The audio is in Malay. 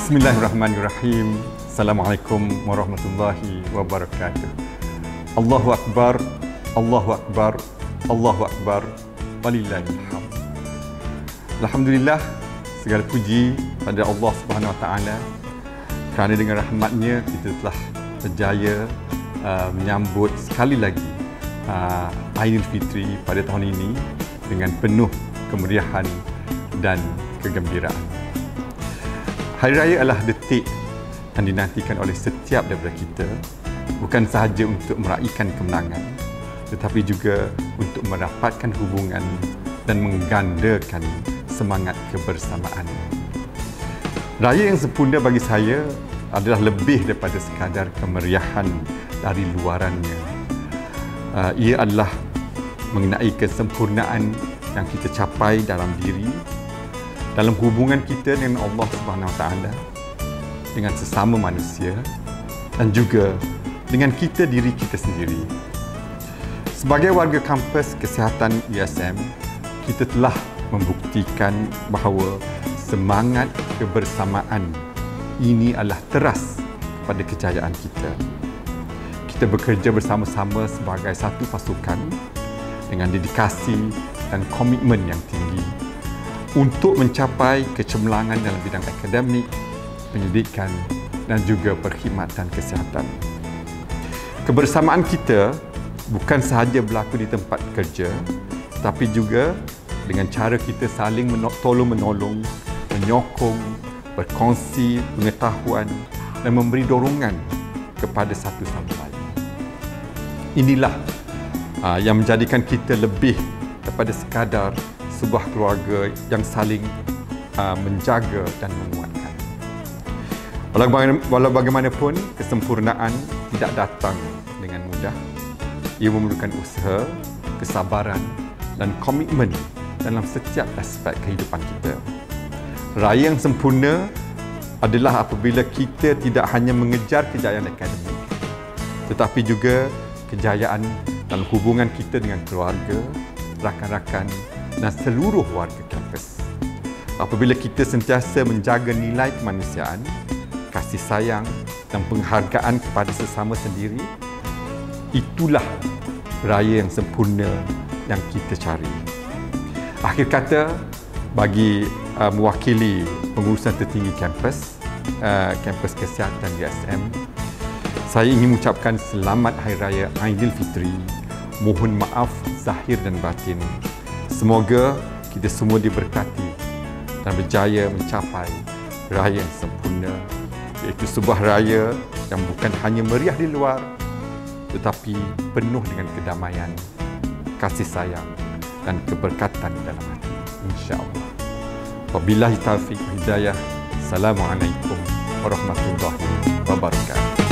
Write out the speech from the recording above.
Bismillahirrahmanirrahim. Assalamualaikum warahmatullahi wabarakatuh. Allahu Akbar, Allahu Akbar, Allahu Akbar, walillahil hamd. Alhamdulillah, segala puji pada Allah Subhanahu Wa Taala kerana dengan rahmat-Nya kita telah berjaya menyambut sekali lagi Aidilfitri pada tahun ini dengan penuh kemeriahan dan kegembiraan. Hari Raya adalah detik yang dinantikan oleh setiap daripada kita, bukan sahaja untuk meraihkan kemenangan, tetapi juga untuk merapatkan hubungan dan menggandakan semangat kebersamaan. Raya yang sempurna bagi saya adalah lebih daripada sekadar kemeriahan dari luarannya. Ia adalah mengenai kesempurnaan yang kita capai dalam diri, dalam hubungan kita dengan Allah Subhanahu Wa Taala, dengan sesama manusia dan juga dengan kita diri kita sendiri. Sebagai warga kampus kesihatan USM, kita telah membuktikan bahawa semangat kebersamaan ini adalah teras kepada kejayaan kita. Kita bekerja bersama-sama sebagai satu pasukan dengan dedikasi dan komitmen yang tinggi untuk mencapai kecemerlangan dalam bidang akademik, pendidikan dan juga perkhidmatan kesihatan. Kebersamaan kita bukan sahaja berlaku di tempat kerja, tetapi juga dengan cara kita saling tolong-menolong, menyokong, berkongsi pengetahuan dan memberi dorongan kepada satu sama lain. Inilah yang menjadikan kita lebih daripada sekadar sebuah keluarga yang saling menjaga dan menguatkan. Walau bagaimanapun, kesempurnaan tidak datang dengan mudah. Ia memerlukan usaha, kesabaran dan komitmen dalam setiap aspek kehidupan kita. Raya yang sempurna adalah apabila kita tidak hanya mengejar kejayaan akademik, tetapi juga kejayaan dalam hubungan kita dengan keluarga, rakan-rakan dan seluruh warga kampus. Apabila kita sentiasa menjaga nilai kemanusiaan, kasih sayang dan penghargaan kepada sesama sendiri, itulah raya yang sempurna yang kita cari. Akhir kata, bagi mewakili pengurusan tertinggi kampus kesihatan USM, saya ingin mengucapkan selamat Hari Raya Aidilfitri. Mohon maaf zahir dan batin. Semoga kita semua diberkati dan berjaya mencapai raya yang sempurna, iaitu sebuah raya yang bukan hanya meriah di luar, tetapi penuh dengan kedamaian, kasih sayang dan keberkatan dalam hati, insya-Allah. Wabillahi taufiq wal hidayah. Assalamualaikum warahmatullahi wabarakatuh.